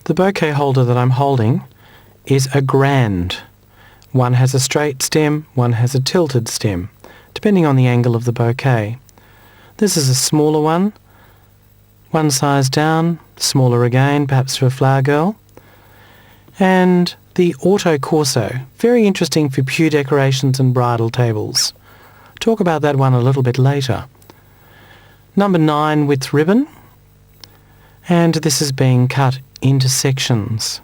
The bouquet holder that I'm holding is a grand. One has a straight stem, one has a tilted stem, depending on the angle of the bouquet. This is a smaller one size down, smaller again, perhaps for a flower girl. And the Auto Corso, very interesting for pew decorations and bridal tables. Talk about that one a little bit later. Number 9 width ribbon, and this is being cut into sections.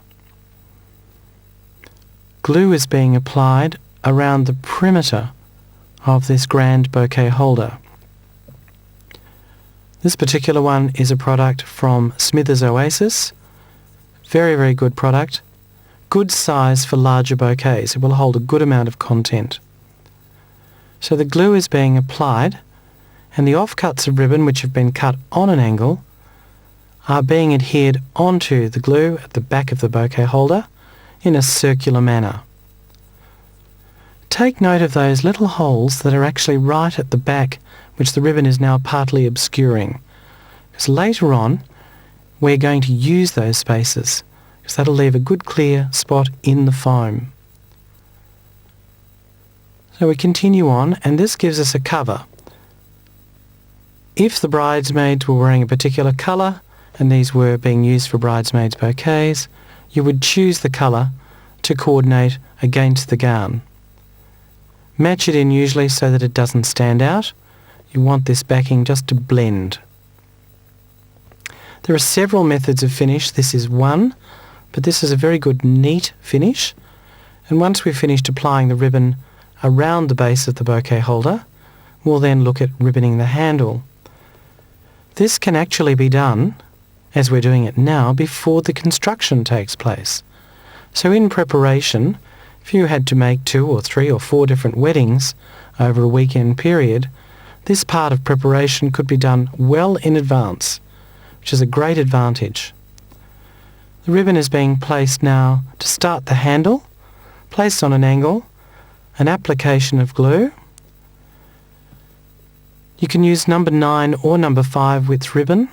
Glue is being applied around the perimeter of this grand bouquet holder. This particular one is a product from Smithers Oasis. Very, very good product. Good size for larger bouquets. It will hold a good amount of content. So the glue is being applied, and the offcuts of ribbon which have been cut on an angle are being adhered onto the glue at the back of the bouquet holder in a circular manner. Take note of those little holes that are actually right at the back, which the ribbon is now partly obscuring. Because later on we're going to use those spaces, because that'll leave a good clear spot in the foam. So we continue on, and this gives us a cover. If the bridesmaids were wearing a particular colour, and these were being used for bridesmaids' bouquets, you would choose the colour to coordinate against the gown. Match it in usually so that it doesn't stand out. You want this backing just to blend. There are several methods of finish. This is one, but this is a very good neat finish. And once we've finished applying the ribbon around the base of the bouquet holder, we'll then look at ribboning the handle. This can actually be done, as we're doing it now, before the construction takes place. So in preparation, if you had to make 2 or 3 or 4 different weddings over a weekend period, this part of preparation could be done well in advance, which is a great advantage. The ribbon is being placed now to start the handle, placed on an angle, an application of glue. You can use number 9 or number 5 width ribbon.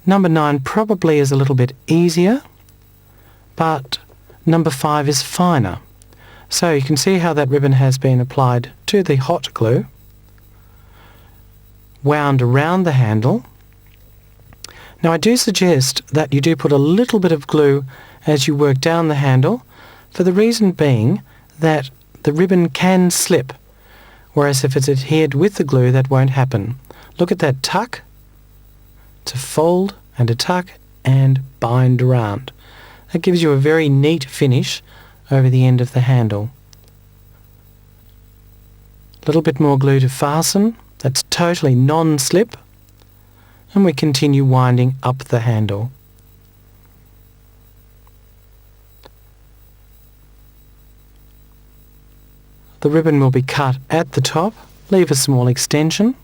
Number 9 probably is a little bit easier, but number 5 is finer. So you can see how that ribbon has been applied to the hot glue, wound around the handle. Now I do suggest that you do put a little bit of glue as you work down the handle, for the reason being that the ribbon can slip, whereas if it's adhered with the glue that won't happen. Look at that tuck, to fold and a tuck and bind around. That gives you a very neat finish over the end of the handle. A little bit more glue to fasten. That's totally non-slip. And we continue winding up the handle. The ribbon will be cut at the top, leave a small extension,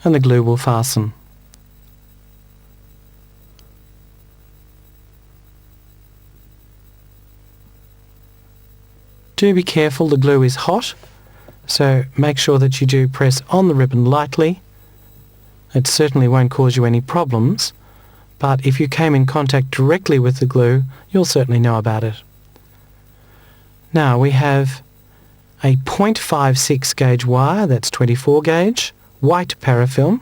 and the glue will fasten. Do be careful, the glue is hot, so make sure that you do press on the ribbon lightly. It certainly won't cause you any problems, but if you came in contact directly with the glue, you'll certainly know about it. Now we have a 0.56 gauge wire, that's 24 gauge, white parafilm.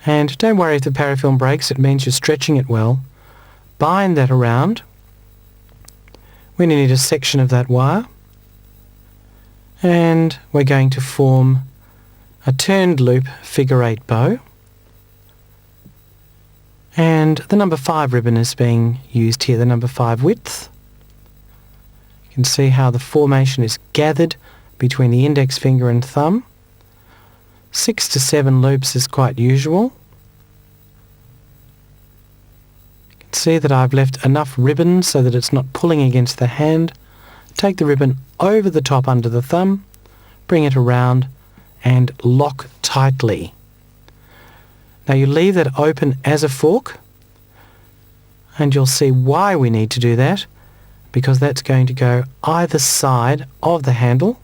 And don't worry if the parafilm breaks, it means you're stretching it well. Bind that around. We need a section of that wire. And we're going to form a turned loop figure 8 bow. And the number 5 ribbon is being used here, the number 5 width. You can see how the formation is gathered between the index finger and thumb. 6 to 7 loops is quite usual. You can see that I've left enough ribbon so that it's not pulling against the hand. Take the ribbon over the top under the thumb, bring it around and lock tightly. Now you leave that open as a fork, and you'll see why we need to do that, because that's going to go either side of the handle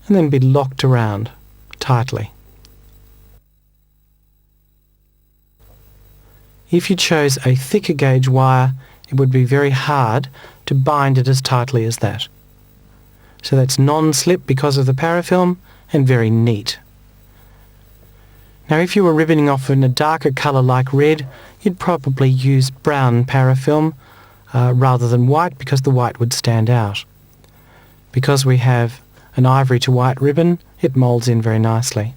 and then be locked around tightly. If you chose a thicker gauge wire, it would be very hard to bind it as tightly as that. So that's non-slip because of the parafilm and very neat. Now if you were ribboning off in a darker colour like red, you'd probably use brown parafilm rather than white because the white would stand out. Because we have an ivory to white ribbon, it moulds in very nicely.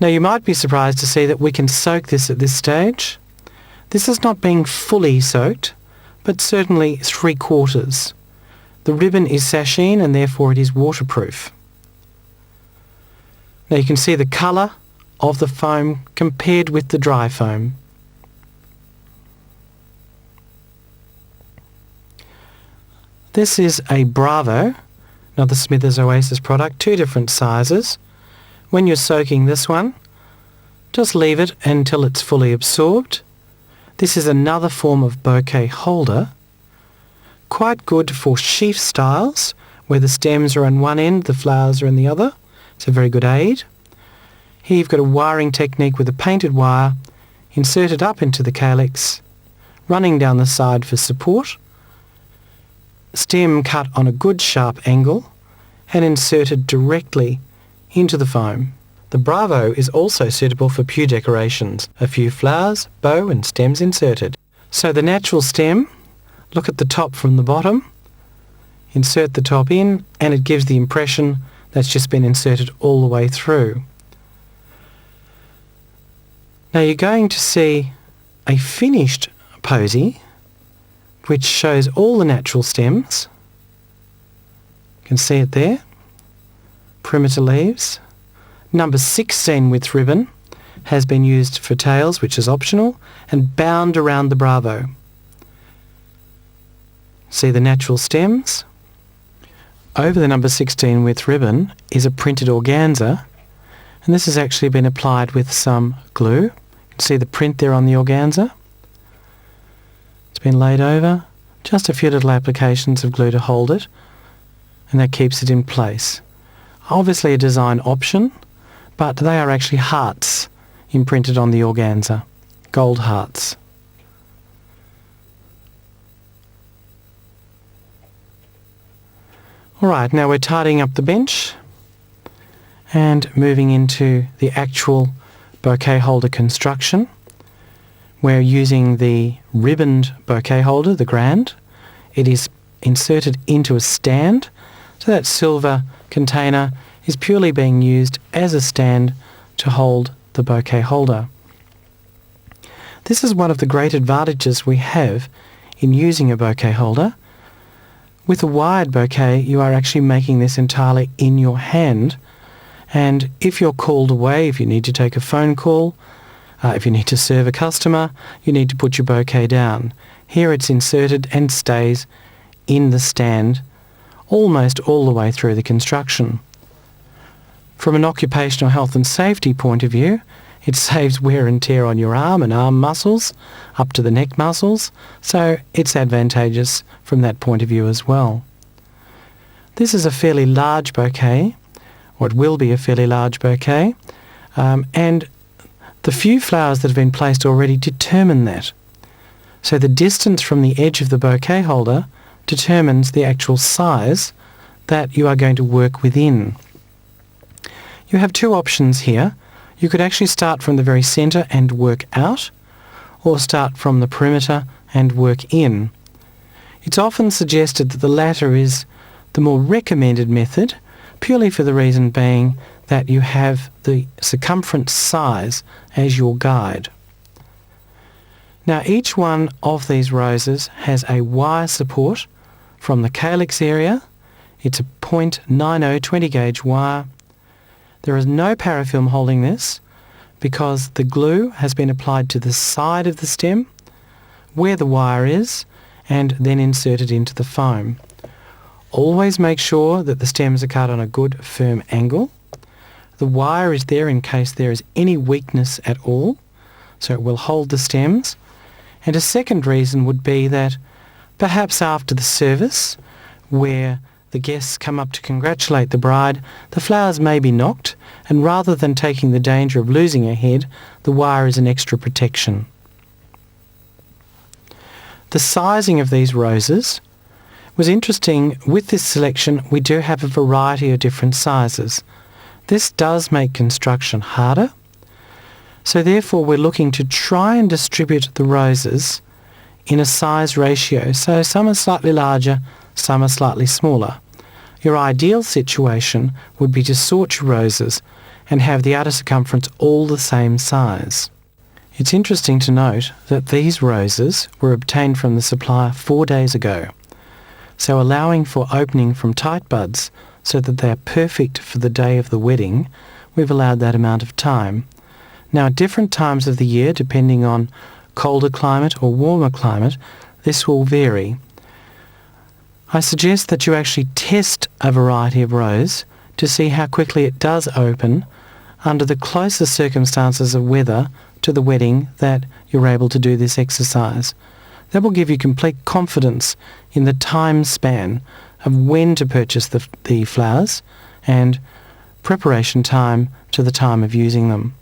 Now you might be surprised to see that we can soak this at this stage. This is not being fully soaked, but certainly 3/4. The ribbon is sasheen and therefore it is waterproof. Now you can see the colour of the foam compared with the dry foam. This is a Bravo, another Smithers Oasis product, 2 different sizes. When you're soaking this one, just leave it until it's fully absorbed. This is another form of bouquet holder, quite good for sheaf styles, where the stems are on one end, the flowers are on the other. It's a very good aid. Here you've got a wiring technique with a painted wire inserted up into the calyx, running down the side for support, stem cut on a good sharp angle and inserted directly into the foam. The Bravo is also suitable for pew decorations, a few flowers, bow and stems inserted. So the natural stem, look at the top from the bottom, insert the top in and it gives the impression that's just been inserted all the way through. Now you're going to see a finished posy which shows all the natural stems. You can see it there. Perimeter leaves. Number 16 width ribbon has been used for tails, which is optional, and bound around the Bravo. See the natural stems. Over the number 16 width ribbon is a printed organza, and this has actually been applied with some glue. You can see the print there on the organza. It's been laid over, just a few little applications of glue to hold it, and that keeps it in place. Obviously a design option, but they are actually hearts imprinted on the organza, gold hearts. Alright, now we're tidying up the bench and moving into the actual bouquet holder construction. We're using the ribboned bouquet holder, the Grand. It is inserted into a stand, so that silver container is purely being used as a stand to hold the bouquet holder. This is one of the great advantages we have in using a bouquet holder. With a wired bouquet, you are actually making this entirely in your hand, and if you're called away, if you need to take a phone call, if you need to serve a customer, you need to put your bouquet down. Here it's inserted and stays in the stand almost all the way through the construction. From an occupational health and safety point of view, it saves wear and tear on your arm and arm muscles up to the neck muscles, so it's advantageous from that point of view as well. This is a fairly large bouquet, or it will be a fairly large bouquet, and the few flowers that have been placed already determine that. So the distance from the edge of the bouquet holder determines the actual size that you are going to work within. You have 2 options here. You could actually start from the very centre and work out, or start from the perimeter and work in. It's often suggested that the latter is the more recommended method, purely for the reason being that you have the circumference size as your guide. Now each one of these roses has a wire support from the calyx area. It's a 0.90 20 gauge wire. There is no parafilm holding this because the glue has been applied to the side of the stem where the wire is and then inserted into the foam. Always make sure that the stems are cut on a good firm angle. The wire is there in case there is any weakness at all, so it will hold the stems. And a second reason would be that perhaps after the service, where the guests come up to congratulate the bride, the flowers may be knocked, and rather than taking the danger of losing her head, the wire is an extra protection. The sizing of these roses was interesting. With this selection, we do have a variety of different sizes. This does make construction harder, so therefore we're looking to try and distribute the roses in a size ratio. So some are slightly larger, some are slightly smaller. Your ideal situation would be to sort your roses and have the outer circumference all the same size. It's interesting to note that these roses were obtained from the supplier 4 days ago, so allowing for opening from tight buds so that they are perfect for the day of the wedding, we've allowed that amount of time. Now at different times of the year, depending on colder climate or warmer climate, this will vary. I suggest that you actually test a variety of rose to see how quickly it does open under the closest circumstances of weather to the wedding that you're able to do this exercise. That will give you complete confidence in the time span of when to purchase the flowers and preparation time to the time of using them.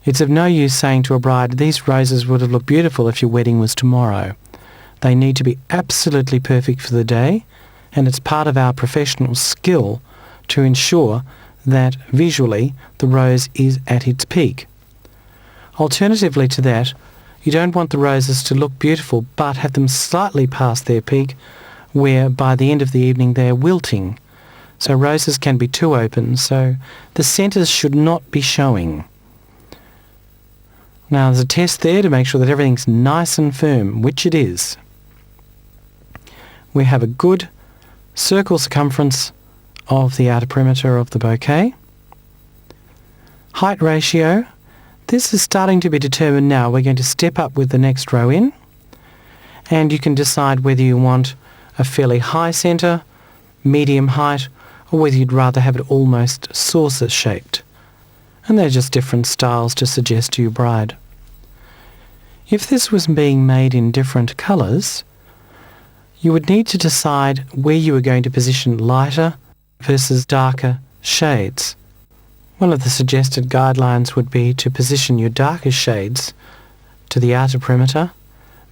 It's of no use saying to a bride, these roses would have looked beautiful if your wedding was tomorrow. They need to be absolutely perfect for the day, and it's part of our professional skill to ensure that visually the rose is at its peak. Alternatively to that, you don't want the roses to look beautiful but have them slightly past their peak, where by the end of the evening they are wilting. So roses can be too open, so the centres should not be showing. Now there's a test there to make sure that everything's nice and firm, which it is. We have a good circle circumference of the outer perimeter of the bouquet. Height ratio. This is starting to be determined now. We're going to step up with the next row in, and you can decide whether you want a fairly high centre, medium height, or whether you'd rather have it almost saucer shaped. And they're just different styles to suggest to your bride. If this was being made in different colours, you would need to decide where you were going to position lighter versus darker shades. One of the suggested guidelines would be to position your darker shades to the outer perimeter,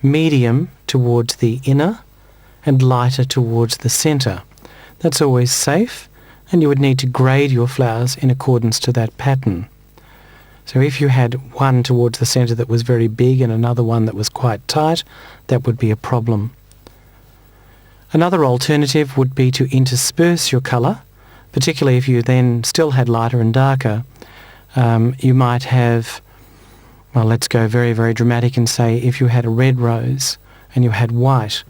medium towards the inner, and lighter towards the centre. That's always safe, and you would need to grade your flowers in accordance to that pattern. So if you had one towards the centre that was very big and another one that was quite tight, that would be a problem. Another alternative would be to intersperse your colour, particularly if you then still had lighter and darker. You might have, well, let's go very, very dramatic and say if you had a red rose and you had white,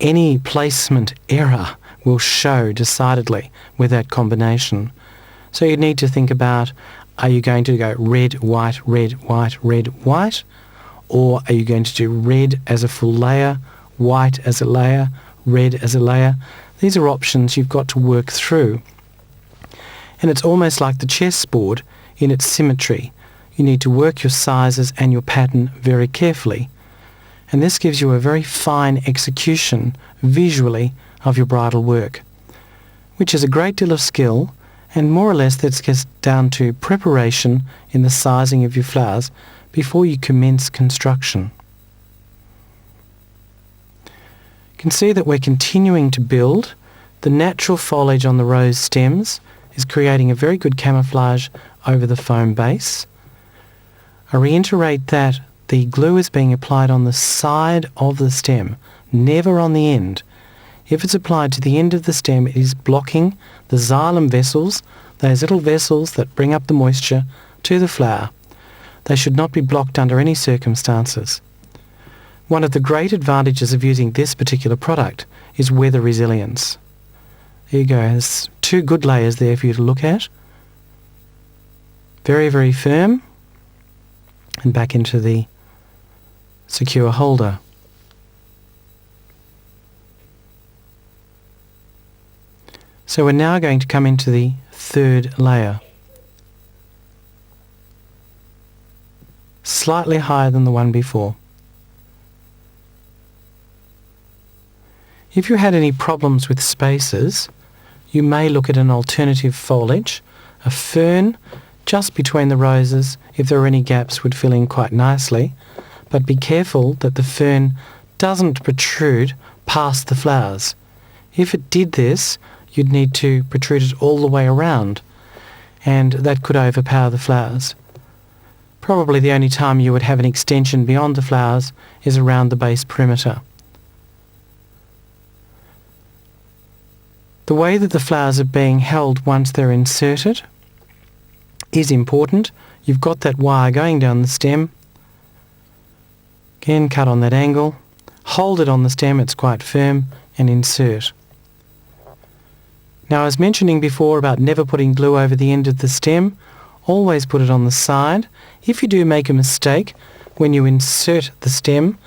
any placement error will show decidedly with that combination. So you need to think about, are you going to go red, white, red, white, red, white? Or are you going to do red as a full layer, white as a layer, red as a layer? These are options you've got to work through. And it's almost like the chessboard in its symmetry. You need to work your sizes and your pattern very carefully. And this gives you a very fine execution visually of your bridal work, which is a great deal of skill, and more or less that gets down to preparation in the sizing of your flowers before you commence construction. You can see that we're continuing to build. The natural foliage on the rose stems is creating a very good camouflage over the foam base. I reiterate that the glue is being applied on the side of the stem, never on the end. If it's applied to the end of the stem, it is blocking the xylem vessels, those little vessels that bring up the moisture to the flower. They should not be blocked under any circumstances. One of the great advantages of using this particular product is weather resilience. There you go, there's 2 good layers there for you to look at. Very, very firm, and back into the secure holder. So we're now going to come into the 3rd layer. Slightly higher than the one before. If you had any problems with spaces, you may look at an alternative foliage. A fern just between the roses, if there are any gaps, would fill in quite nicely, but be careful that the fern doesn't protrude past the flowers. If it did this, you'd need to protrude it all the way around, and that could overpower the flowers. Probably the only time you would have an extension beyond the flowers is around the base perimeter. The way that the flowers are being held once they're inserted is important. You've got that wire going down the stem. Again, cut on that angle. Hold it on the stem, it's quite firm, and insert. Now, I was mentioning before about never putting glue over the end of the stem. Always put it on the side. If you do make a mistake when you insert the stem,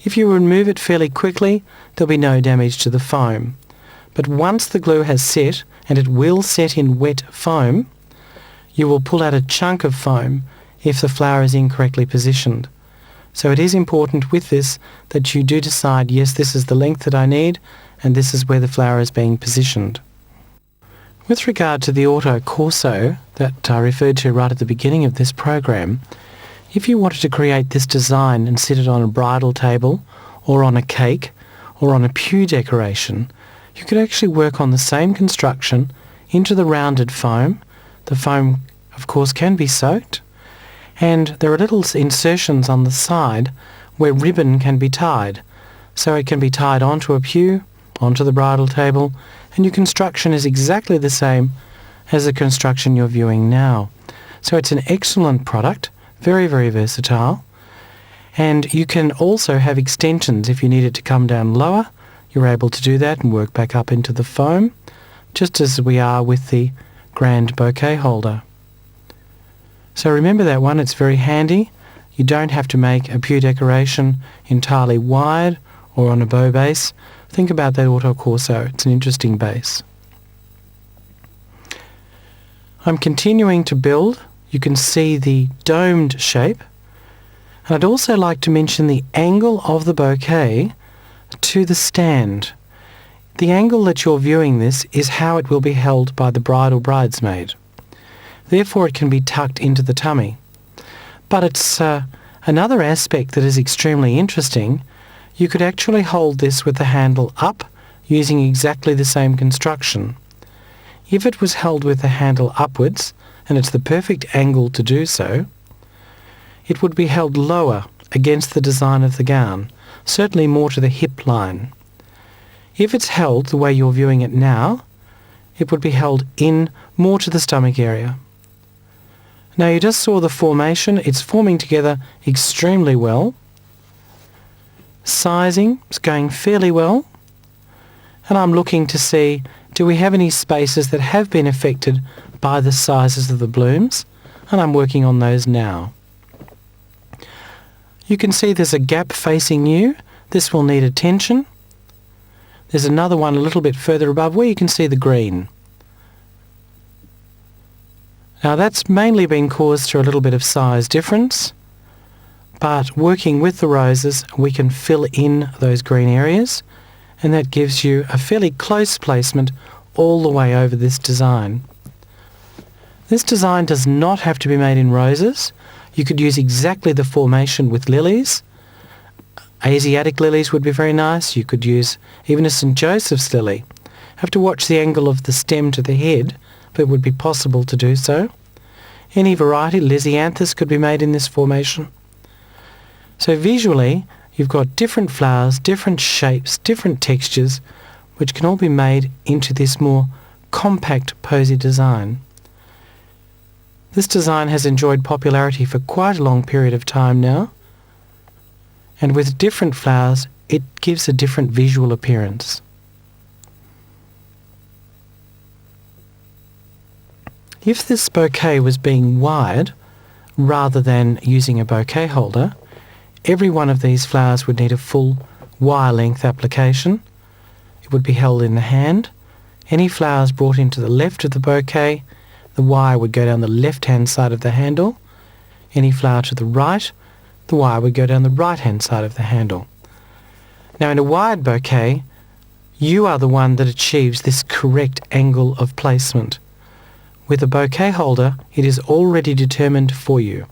if you remove it fairly quickly, there'll be no damage to the foam. But once the glue has set, and it will set in wet foam, you will pull out a chunk of foam if the flower is incorrectly positioned. So it is important with this that you do decide, yes, this is the length that I need, and this is where the flower is being positioned. With regard to the Auto Corso that I referred to right at the beginning of this program, if you wanted to create this design and sit it on a bridal table, or on a cake, or on a pew decoration, you could actually work on the same construction into the rounded foam. The foam, of course, can be soaked, and there are little insertions on the side where ribbon can be tied. So it can be tied onto a pew, onto the bridal table, and your construction is exactly the same as the construction you're viewing now. So it's an excellent product, very, very versatile, and you can also have extensions if you need it to come down lower. You're able to do that and work back up into the foam, just as we are with the Grand Bouquet Holder. So remember that one, it's very handy. You don't have to make a pew decoration entirely wide or on a bow base. Think about that Auto Corso, it's an interesting base. I'm continuing to build. You can see the domed shape. And I'd also like to mention the angle of the bouquet to the stand. The angle that you're viewing this is how it will be held by the bride or bridesmaid. Therefore it can be tucked into the tummy. But it's another aspect that is extremely interesting. You could actually hold this with the handle up using exactly the same construction. If it was held with the handle upwards, and it's the perfect angle to do so, it would be held lower against the design of the gown, certainly more to the hip line. If it's held the way you're viewing it now, it would be held in more to the stomach area. Now you just saw the formation, it's forming together extremely well. Sizing is going fairly well, and I'm looking to see, do we have any spaces that have been affected by the sizes of the blooms, and I'm working on those now. You can see there's a gap facing you. This will need attention. There's another one a little bit further above where you can see the green. Now that's mainly been caused through a little bit of size difference, but working with the roses we can fill in those green areas, and that gives you a fairly close placement all the way over this design. This design does not have to be made in roses. You could use exactly the formation with lilies. Asiatic lilies would be very nice. You could use even a St. Joseph's lily. Have to watch the angle of the stem to the head, but it would be possible to do so. Any variety, Lisianthus could be made in this formation. So visually, you've got different flowers, different shapes, different textures, which can all be made into this more compact posy design. This design has enjoyed popularity for quite a long period of time now, and with different flowers, it gives a different visual appearance. If this bouquet was being wired, rather than using a bouquet holder, every one of these flowers would need a full wire length application. It would be held in the hand. Any flowers brought into the left of the bouquet, the wire would go down the left-hand side of the handle. Any flower to the right, the wire would go down the right-hand side of the handle. Now in a wired bouquet, You are the one that achieves this correct angle of placement. With a bouquet holder, it is already determined for you.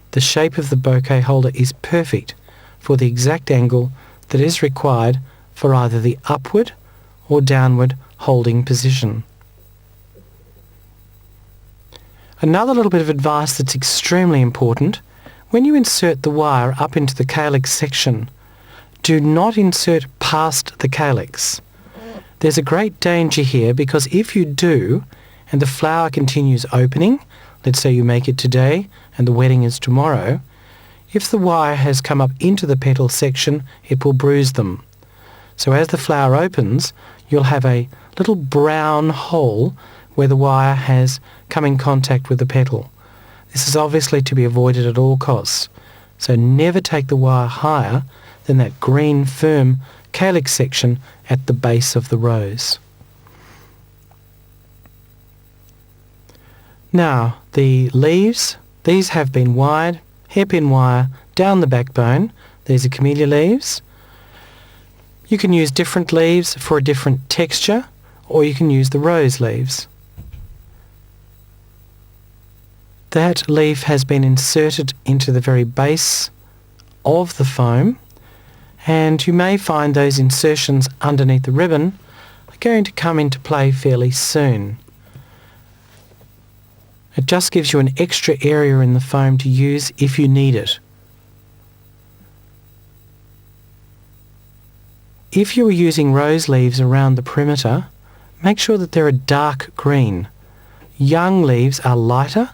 The shape of the bouquet holder is perfect for the exact angle that is required for either the upward or downward holding position. Another little bit of advice that's extremely important: when you insert the wire up into the calyx section, do not insert past the calyx. There's a great danger here, because if you do, and the flower continues opening, let's say you make it today and the wedding is tomorrow, if the wire has come up into the petal section, it will bruise them. So as the flower opens, you'll have a little brown hole where the wire has come in contact with the petal. This is obviously to be avoided at all costs. So never take the wire higher than that green firm calyx section at the base of the rose. Now, the leaves, these have been wired, hairpin wire, down the backbone. These are camellia leaves. You can use different leaves for a different texture, or you can use the rose leaves. That leaf has been inserted into the very base of the foam, and you may find those insertions underneath the ribbon are going to come into play fairly soon. It just gives you an extra area in the foam to use if you need it. If you are using rose leaves around the perimeter, make sure that they're a dark green. Young leaves are lighter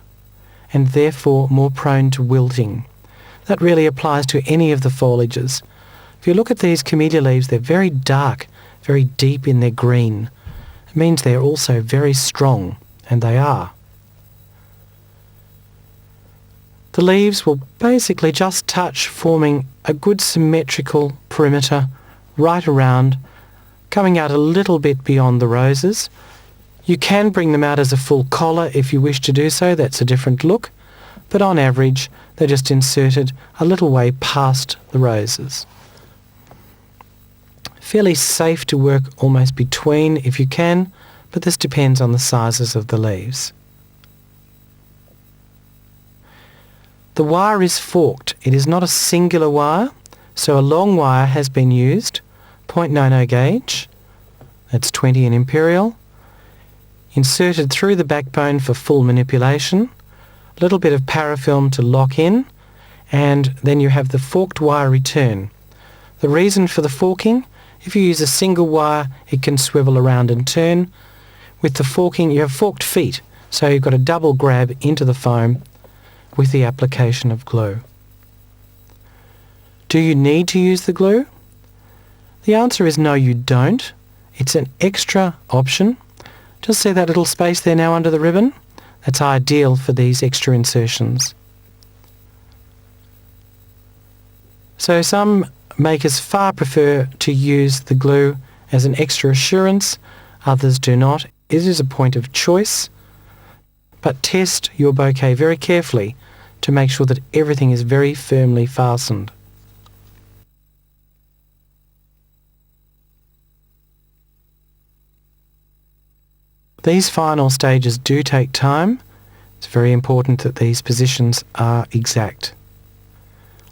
and therefore more prone to wilting. That really applies to any of the foliages. If you look at these camellia leaves, they're very dark, very deep in their green. It means they're also very strong, and they are. The leaves will basically just touch, forming a good symmetrical perimeter right around, coming out a little bit beyond the roses. You can bring them out as a full collar if you wish to do so. That's a different look, but on average they're just inserted a little way past the roses. Fairly safe to work almost between if you can, but this depends on the sizes of the leaves. The wire is forked. It is not a singular wire, so a long wire has been used, 0.90 gauge, that's 20 in imperial, inserted through the backbone for full manipulation, a little bit of parafilm to lock in, and then you have the forked wire return. The reason for the forking: if you use a single wire, it can swivel around and turn. With the forking, you have forked feet, so you've got a double grab into the foam with the application of glue. Do you need to use the glue? The answer is no, you don't. It's an extra option. Just see that little space there now under the ribbon? That's ideal for these extra insertions. So some makers far prefer to use the glue as an extra assurance, others do not. It is a point of choice, but test your bouquet very carefully to make sure that everything is very firmly fastened. These final stages do take time. It's very important that these positions are exact.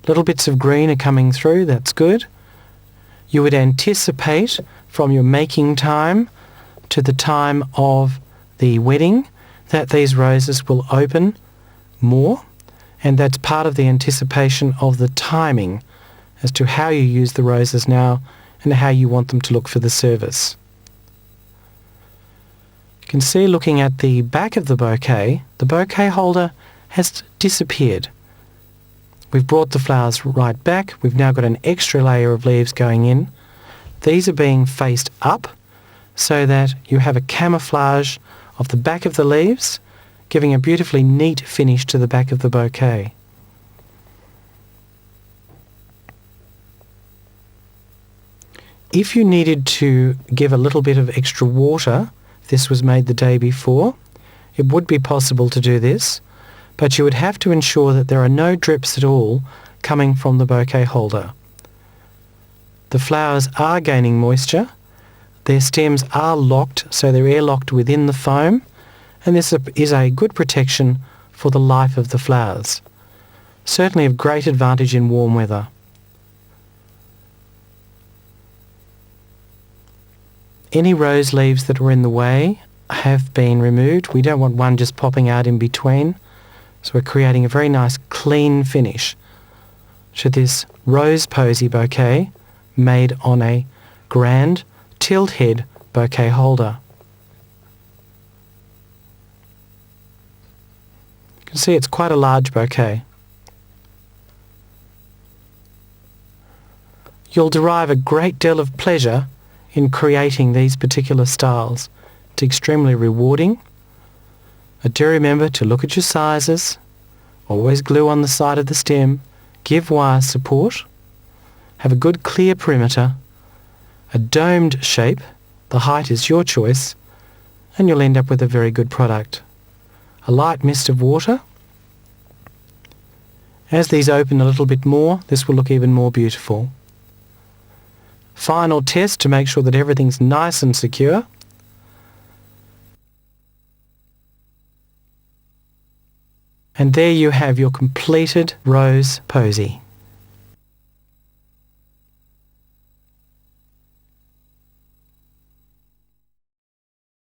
Little bits of green are coming through, that's good. You would anticipate from your making time to the time of the wedding that these roses will open more, and that's part of the anticipation of the timing as to how you use the roses now and how you want them to look for the service. You can see, looking at the back of the bouquet holder has disappeared. We've brought the flowers right back. We've now got an extra layer of leaves going in. These are being faced up so that you have a camouflage of the back of the leaves, giving a beautifully neat finish to the back of the bouquet. If you needed to give a little bit of extra water, if this was made the day before, it would be possible to do this, but you would have to ensure that there are no drips at all coming from the bouquet holder. The flowers are gaining moisture. Their stems are locked, so they're airlocked within the foam, and this is a good protection for the life of the flowers. Certainly of great advantage in warm weather. Any rose leaves that were in the way have been removed. We don't want one just popping out in between. So we're creating a very nice clean finish to this rose posy bouquet made on a grand tilt head bouquet holder. You can see it's quite a large bouquet. You'll derive a great deal of pleasure in creating these particular styles. It's extremely rewarding. Do remember to look at your sizes, always glue on the side of the stem, give wire support, have a good clear perimeter, a domed shape, the height is your choice, and you'll end up with a very good product. A light mist of water. As these open a little bit more, this will look even more beautiful. Final test to make sure that everything's nice and secure. And there you have your completed rose posy.